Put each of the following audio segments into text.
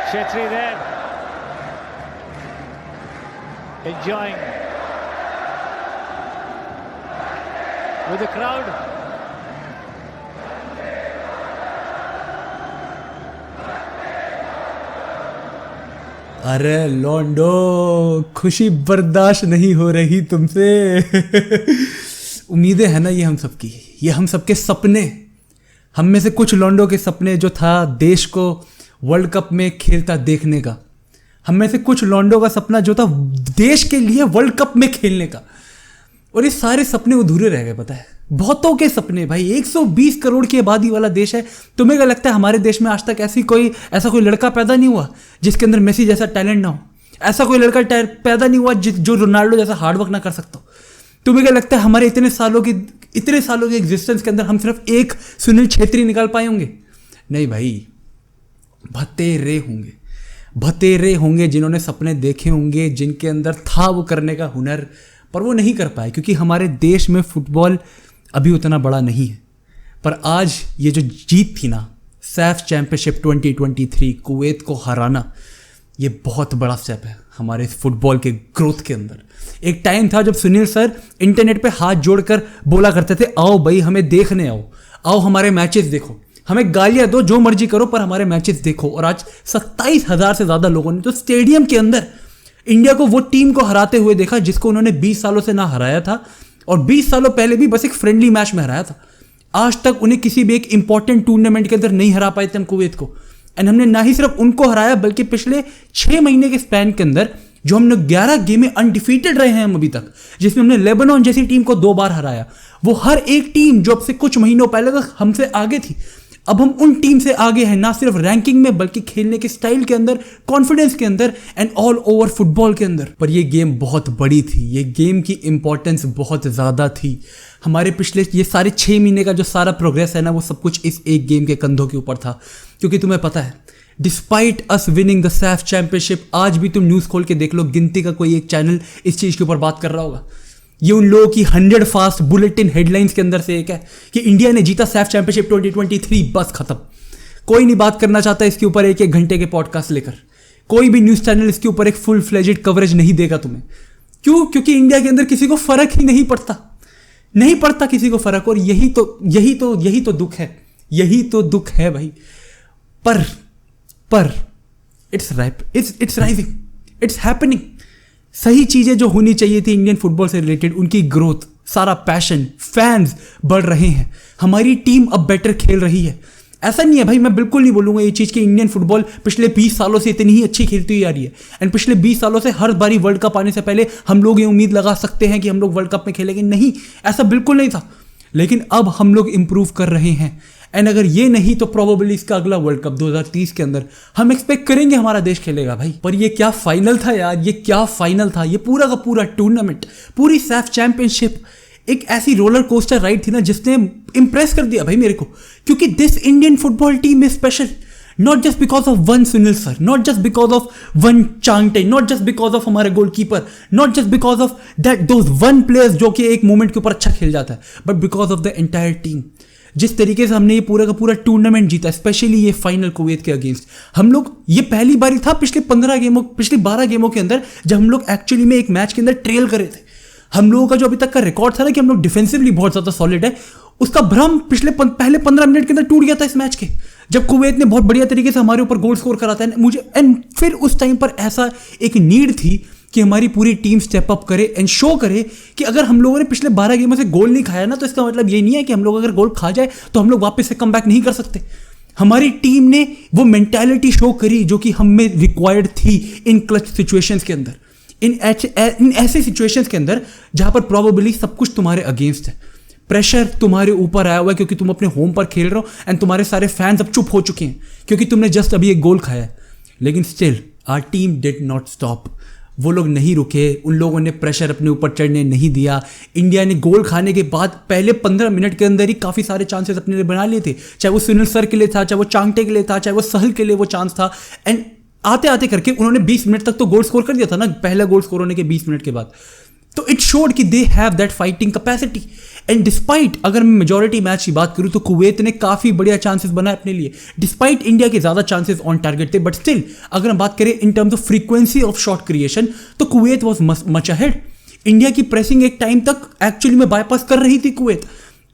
Chetri there, enjoying with the crowd. अरे लॉन्डो, खुशी बर्दाश्त नहीं हो रही तुमसे। उम्मीदें हैं ना ये हम सबकी, ये हम सबके सपने, हम में से कुछ लॉन्डो के सपने जो था देश को वर्ल्ड कप में खेलता देखने का, हम में से कुछ लॉन्डो का सपना जो था देश के लिए वर्ल्ड कप में खेलने का, और ये सारे सपने अधूरे रह गए। पता है, बहुतों के सपने भाई, 120 करोड़ की आबादी वाला देश है। तुम्हें क्या लगता है हमारे देश में आज तक ऐसा कोई लड़का पैदा नहीं हुआ जिसके अंदर मेसी जैसा टैलेंट ना हो? ऐसा कोई लड़का पैदा नहीं हुआ जो रोनाल्डो जैसा हार्डवर्क ना कर सकता हो? तुम्हें क्या लगता है हमारे इतने सालों की एग्जिस्टेंस के अंदर हम सिर्फ एक सुनील छेत्री निकाल पाए होंगे? नहीं भाई, भतेरे होंगे जिन्होंने सपने देखे होंगे, जिनके अंदर था वो करने का हुनर, पर वो नहीं कर पाए क्योंकि हमारे देश में फुटबॉल अभी उतना बड़ा नहीं है। पर आज ये जो जीत थी ना, सैफ चैंपियनशिप 2023 कुवैत को हराना, ये बहुत बड़ा स्टेप है हमारे फुटबॉल के ग्रोथ के अंदर। एक टाइम था जब सुनील सर इंटरनेट पे हाथ जोड़कर बोला करते थे, आओ भाई हमें देखने आओ हमारे मैचेस देखो, हमें गालियां दो जो मर्जी करो पर हमारे मैचेस देखो। और आज 27,000 से ज़्यादा लोगों ने तो स्टेडियम के अंदर इंडिया को वो टीम को हराते हुए देखा जिसको उन्होंने 20 सालों से ना हराया था, और 20 सालों पहले भी बस एक फ्रेंडली मैच में हराया था। आज तक उन्हें किसी भी एक इंपॉर्टेंट टूर्नामेंट के अंदर नहीं हरा पाए थे हम कुवैत को। एंड हमने ना ही सिर्फ उनको हराया बल्कि पिछले 6 महीने के स्पैन के अंदर जो हमने 11 गेमें अनडिफीटेड रहे हैं हम अभी तक, जिसमें हमने लेबनान जैसी टीम को 2 बार हराया, वो हर एक टीम जो अब से कुछ महीनों पहले तक हमसे आगे थी, अब हम उन टीम से आगे हैं, ना सिर्फ रैंकिंग में बल्कि खेलने के स्टाइल के अंदर, कॉन्फिडेंस के अंदर एंड ऑल ओवर फुटबॉल के अंदर। पर ये गेम बहुत बड़ी थी, ये गेम की इंपॉर्टेंस बहुत ज़्यादा थी। हमारे पिछले ये सारे 6 महीने का जो सारा प्रोग्रेस है ना, वो सब कुछ इस एक गेम के कंधों के ऊपर था। क्योंकि तुम्हें पता है, despite us winning the Saif championship, आज भी तुम न्यूज़ खोल के देख लो, गिनती का कोई एक चैनल इस चीज़ के ऊपर बात कर रहा होगा। ये उन लोगों की 100 फास्ट बुलेटिन हेडलाइंस के अंदर से एक है कि इंडिया ने जीता सैफ चैंपियनशिप 2023, बस खत्म। कोई नहीं बात करना चाहता इसके ऊपर एक घंटे के पॉडकास्ट लेकर, कोई भी न्यूज़ चैनल इसके ऊपर एक फुल फ्लेजेड कवरेज नहीं देगा तुम्हें। क्यों? क्योंकि इंडिया के अंदर किसी को फर्क ही नहीं पड़ता किसी को फर्क। और यही तो दुख है, यही तो दुख है भाई। पर इट्स राइजिंग, इट्स हैपनिंग। सही चीज़ें जो होनी चाहिए थी इंडियन फुटबॉल से रिलेटेड, उनकी ग्रोथ, सारा पैशन, फैंस बढ़ रहे हैं, हमारी टीम अब बेटर खेल रही है। ऐसा नहीं है भाई, मैं बिल्कुल नहीं बोलूँगा ये चीज़ कि इंडियन फुटबॉल पिछले 20 सालों से इतनी ही अच्छी खेलती हुई आ रही है एंड पिछले 20 सालों से हर बारी वर्ल्ड कप आने से पहले हम लोग ये उम्मीद लगा सकते हैं कि हम लोग वर्ल्ड कप में खेलेंगे। नहीं, ऐसा बिल्कुल नहीं था। लेकिन अब हम लोग इंप्रूव कर रहे हैं एंड अगर ये नहीं तो प्रोबेबली इसका अगला वर्ल्ड कप 2030 के अंदर हम एक्सपेक्ट करेंगे हमारा देश खेलेगा भाई। पर ये क्या फाइनल था यार, ये क्या फाइनल था। ये पूरा का पूरा टूर्नामेंट, पूरी सैफ चैंपियनशिप एक ऐसी रोलर कोस्टर राइड थी ना जिसने इंप्रेस कर दिया भाई मेरे को। क्योंकि this Indian football team is special, not just because of one Sunil sir, not just because of one Chhangte, not just because of हमारे goalkeeper, not just because of that those one players जो कि एक मोमेंट के ऊपर अच्छा खेल जाता है, but because of the entire team. जिस तरीके से हमने ये पूरा का पूरा टूर्नामेंट जीता, स्पेशली ये फाइनल कुवैत के अगेंस्ट, हम लोग, ये पहली बारी था पिछले 12 गेमों के अंदर जब हम लोग एक्चुअली में एक मैच के अंदर ट्रेल करे थे। हम लोगों का जो अभी तक का रिकॉर्ड था ना कि हम लोग डिफेंसिवली बहुत ज़्यादा सॉलिड है, उसका भ्रम पहले 15 मिनट के अंदर टूट गया था इस मैच के, जब कुवैत ने बहुत बढ़िया तरीके से हमारे ऊपर गोल स्कोर करा था। एंड फिर उस टाइम पर ऐसा एक नीड थी कि हमारी पूरी टीम स्टेप अप करे एंड शो करे कि अगर हम लोगों ने पिछले 12 गेमों से गोल नहीं खाया ना, तो इसका मतलब ये नहीं है कि हम लोग अगर गोल खा जाए तो हम लोग वापस से कम बैक नहीं कर सकते। हमारी टीम ने वो मेंटालिटी शो करी जो कि हम में रिक्वायर्ड थी इन क्लच सिचुएशंस के अंदर, इन ऐसे सिचुएशंस के अंदर जहां पर प्रोबेबली सब कुछ तुम्हारे अगेंस्ट है, प्रेशर तुम्हारे ऊपर आया हुआ है क्योंकि तुम अपने होम पर खेल रहे हो एंड तुम्हारे सारे फैंस अब चुप हो चुके हैं क्योंकि तुमने जस्ट अभी एक गोल खाया है। लेकिन still our team did not stop, वो लोग नहीं रुके, उन लोगों ने प्रेशर अपने ऊपर चढ़ने नहीं दिया। इंडिया ने गोल खाने के बाद पहले 15 मिनट के अंदर ही काफ़ी सारे चांसेस अपने लिए बना लिए थे, चाहे वो सुनील सर के लिए था, चाहे वो चांगटे के लिए था, चाहे वो सहल के लिए वो चांस था। एंड आते आते करके उन्होंने 20 मिनट तक तो गोल स्कोर कर दिया था ना, पहला गोल स्कोर होने के 20 मिनट के बाद। तो इट शोड कि they have that fighting capacity and despite, अगर मैं मेजॉरिटी मैच की बात करूं तो कुवैत ने काफ़ी बढ़िया चांसेस बनाए अपने लिए, डिस्पाइट इंडिया के ज़्यादा चांसेस ऑन टारगेट थे, बट स्टिल अगर हम बात करें in terms of frequency of shot creation तो Kuwait was much ahead. India की प्रेसिंग एक टाइम तक एक्चुअली में बाईपास कर रही थी कुवैत।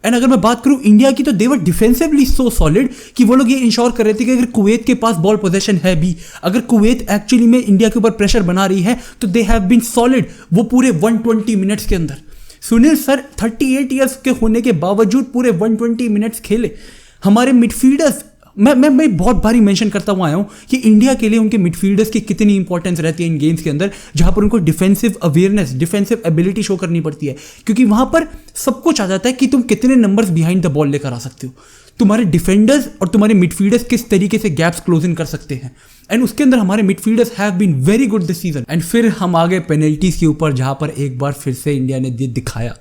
एंड अगर मैं बात करूं इंडिया की तो देवर डिफेंसिवली सो सॉलिड कि वो लोग ये इंश्योर कर रहे थे कि अगर कुवैत के पास बॉल पोजीशन है भी, अगर कुवैत एक्चुअली में इंडिया के ऊपर प्रेशर बना रही है तो दे हैव बीन सॉलिड वो पूरे 120 मिनट्स के अंदर। सुनील सर 38 ईयर्स के होने के बावजूद पूरे 120 मिनट्स खेले। हमारे मिडफील्डर्स, मैं बहुत बारी मेंशन करता हुआ आया हूं कि इंडिया के लिए उनके मिडफील्डर्स की कितनी इंपॉर्टेंस रहती है इन गेम्स के अंदर, जहां पर उनको defensive awareness, defensive ability show करनी पड़ती है, क्योंकि वहां पर सब कुछ आ जाता है कि तुम कितने नंबर्स बिहाइंड द बॉल लेकर आ सकते हो, तुम्हारे डिफेंडर्स और तुम्हारे मिडफील्डर्स किस तरीके से गैप्स क्लोजिंग कर सकते हैं। एंड उसके अंदर हमारे midfielders have been very good this season. And फिर हम आ गए पेनल्टीज के ऊपर, जहां पर एक बार फिर से इंडिया ने दिखाया,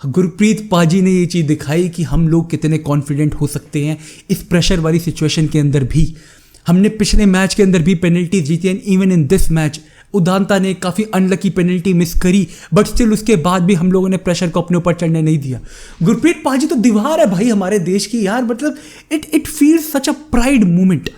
गुरप्रीत पाजी ने ये चीज़ दिखाई कि हम लोग कितने कॉन्फिडेंट हो सकते हैं इस प्रेशर वाली सिचुएशन के अंदर भी। हमने पिछले मैच के अंदर भी पेनल्टी जीती and even in this match Udanta ने काफ़ी अनलकी पेनल्टी मिस करी, बट स्टिल उसके बाद भी हम लोगों ने प्रेशर को अपने ऊपर चढ़ने नहीं दिया। गुरप्रीत पाजी तो दीवार है भाई हमारे देश की यार, मतलब it feels such a pride moment.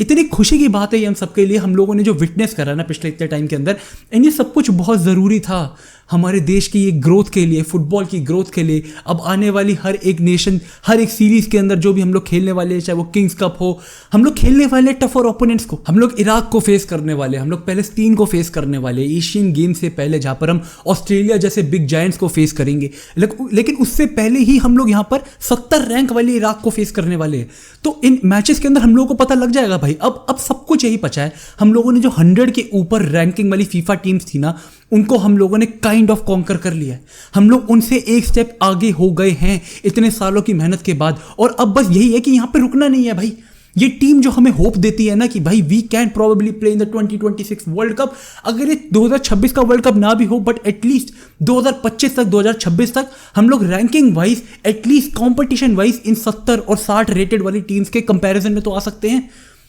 इतनी खुशी की बात है ये हम सबके लिए, हम लोगों ने जो विटनेस करा ना पिछले इतने टाइम के अंदर, एंड ये सब कुछ बहुत ज़रूरी था हमारे देश की ये ग्रोथ के लिए, फुटबॉल की ग्रोथ के लिए। अब आने वाली हर एक नेशन, हर एक सीरीज़ के अंदर जो भी हम लोग खेलने वाले हैं, चाहे वो किंग्स कप हो, हम लोग खेलने वाले टफ और ओपोनेंट्स को, हम लोग इराक को फेस करने वाले, हम लोग पैलेस्टीन को फेस करने वाले एशियन गेम से पहले, जहाँ पर हम ऑस्ट्रेलिया जैसे बिग जायंट्स को फेस करेंगे, लेकिन उससे पहले ही हम लोग यहाँ पर 70 रैंक वाली इराक को फेस करने वाले हैं। तो इन मैचेस के अंदर हम लोगों को पता लग जाएगा भाई, अब सब कुछ यही बचा है। हम लोगों ने जो 100 के ऊपर रैंकिंग वाली फीफा टीम्स थी ना, उनको हम लोगों ने काइंड ऑफ कॉन्कर कर लिया है। हम लोग उनसे एक स्टेप आगे हो गए हैं इतने सालों की मेहनत के बाद, और अब बस यही है कि यहाँ पे रुकना नहीं है भाई। ये टीम जो हमें होप देती है ना कि भाई we can probably play in the 2026 world cup, अगर ये 2026 का वर्ल्ड कप ना भी हो बट एटलीस्ट 2025 तक, 2026 तक हम लोग ranking wise, at least competition wise इन 70 और 60 रेटेड वाली टीम्स के कंपैरिजन में तो आ सकते हैं।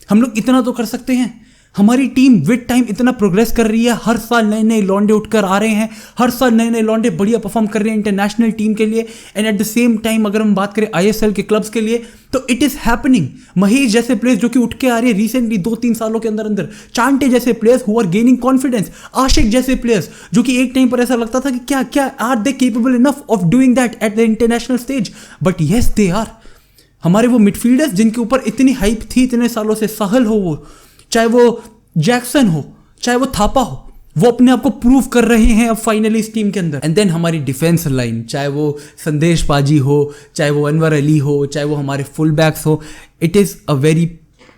हम लोग इतना तो कर सकते हैं। हमारी टीम विद टाइम इतना प्रोग्रेस कर रही है, हर साल नए नए लौंडे उठकर आ रहे हैं, हर साल नए नए लौंडे बढ़िया परफॉर्म कर रहे हैं इंटरनेशनल टीम के लिए। And at the same time अगर हम बात करें ISL के क्लब्स के लिए तो इट इज हैपनिंग। महेश जैसे प्लेयर्स जो कि उठ के आ रहे हैं रिसेंटली 2-3 सालों के अंदर अंदर, चांटे जैसे players who are gaining confidence, Ashique जैसे प्लेयर्स जो कि एक टाइम पर ऐसा लगता था कि क्या are they capable enough of doing that at the international stage, but yes they are. हमारे वो मिडफील्डर्स जिनके ऊपर इतनी हाइप थी इतने सालों से, सहल हो, वो चाहे वो जैक्सन हो, चाहे वो थापा हो, वो अपने आप को प्रूव कर रहे हैं अब फाइनली इस टीम के अंदर। एंड देन हमारी डिफेंस लाइन, चाहे वो संदेश पाजी हो, चाहे वो अनवर अली हो, चाहे वो हमारे फुल बैक्स हो, it is a very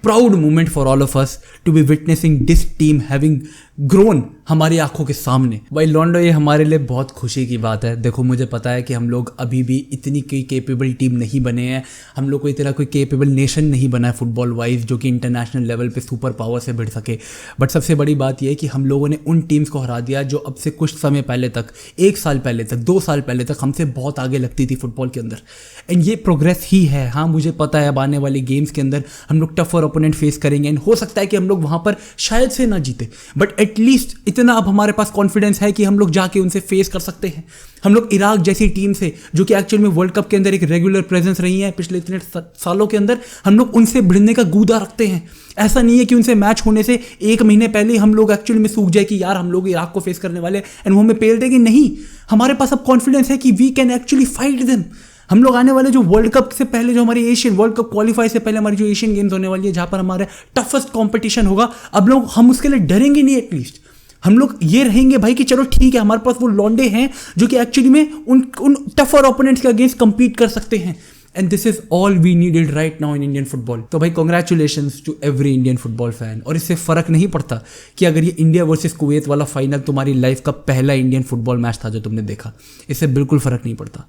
proud moment for all of us to be witnessing this team having grown हमारी आंखों के सामने। भाई लॉन्डो, ये हमारे लिए बहुत खुशी की बात है। देखो मुझे पता है कि हम लोग अभी भी इतनी कोई केपेबल टीम नहीं बने हैं, हम लोग को इतना कोई केपेबल नेशन नहीं बना है फुटबॉल वाइज जो कि इंटरनेशनल लेवल पे सुपर पावर से भिड़ सके। बट सबसे बड़ी बात यह है कि हम लोगों ने उन टीम्स को हरा दिया जो अब से कुछ समय पहले तक, 1 साल पहले तक, 2 साल पहले तक हमसे बहुत आगे लगती थी फुटबॉल के अंदर। एंड ये प्रोग्रेस ही है। हाँ मुझे पता है अब आने वाले गेम्स के अंदर हम लोग टफ और ओपोनेंट फेस करेंगे एंड हो सकता है कि हम लोग वहाँ पर शायद से ना जीते, बट एटलीस्ट इतना अब हमारे पास कॉन्फिडेंस है कि हम लोग जाके उनसे फेस कर सकते हैं। हम लोग इराक जैसी टीम से जो कि एक्चुअल में वर्ल्ड कप के अंदर एक रेगुलर प्रेजेंस रही है पिछले इतने सालों के अंदर, हम लोग उनसे भिड़ने का गूदा रखते हैं। ऐसा नहीं है कि उनसे मैच होने से 1 महीने पहले हम लोग एक्चुअली में सूख जाए कि यार हम लोग इराक को फेस करने वाले एंड वो हमें पेल देंगे। नहीं, हमारे पास अब कॉन्फिडेंस है कि we can actually fight them. हम लोग आने वाले जो वर्ल्ड कप से पहले, जो हमारी एशियन वर्ल्ड कप क्वालिफाई से पहले हमारी जो एशियन गेम्स होने वाली है जहाँ पर हमारा टफेस्ट कॉम्पिटिशन होगा, अब लोग हम उसके लिए डरेंगे नहीं। एटलीस्ट हम लोग ये रहेंगे भाई कि चलो ठीक है, हमारे पास वो लॉन्डे हैं जो कि एक्चुअली में उन टफ और ओपोनेंट्स के अगेंस्ट compete कर सकते हैं। And this is all we needed right now in Indian football. तो भाई congratulations to every Indian football fan. और इससे फर्क नहीं पड़ता कि अगर ये इंडिया वर्सेस कुवैत वाला फाइनल तुम्हारी लाइफ का पहला इंडियन फुटबॉल मैच था जो तुमने देखा, इससे बिल्कुल फर्क नहीं पड़ता।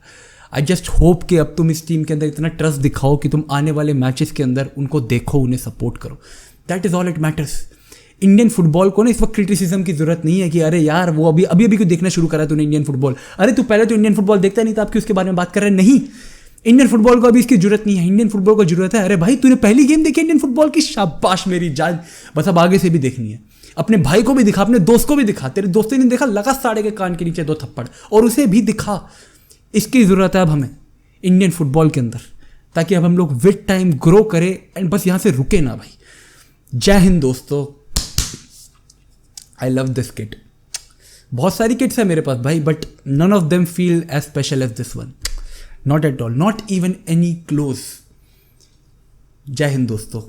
आई जस्ट होप कि अब तुम इस टीम के अंदर इतना ट्रस्ट दिखाओ कि तुम आने वाले मैचेस के अंदर उनको देखो, उन्हें सपोर्ट करो। That is all it matters. Indian football को ना इस वक्त क्रिटिसिज्म की जरूरत नहीं है कि अरे यार वो अभी क्यों देखना शुरू करा तूने इंडियन फुटबॉल, अरे तू पहले तो इंडियन फुटबॉल देखता नहीं था, अब क्यों उसके बारे में बात कर रहे हैं। नहीं, इंडियन फुटबॉल को अभी इसकी जरूरत नहीं है। इंडियन फुटबॉल को जरूरत है, अरे भाई तूने पहली गेम देखी इंडियन फुटबॉल की, शाबाश मेरी जान, बस अब आगे से भी देखनी है। अपने भाई को भी दिखा, अपने दोस्त को भी दिखा, तेरे दोस्त ने देखा लगा साड़े के कान के नीचे 2 थप्पड़, और उसे भी दिखा। इसकी ज़रूरत है अब हमें इंडियन फुटबॉल के अंदर, ताकि अब हम लोग विद टाइम ग्रो करें एंड बस यहाँ से रुके ना भाई। जय हिंद दोस्तों, आई लव दिस किट। बहुत सारी किट्स है मेरे पास भाई, but none of them feel as special as this one, not at all, not even any close. जय हिंद दोस्तों।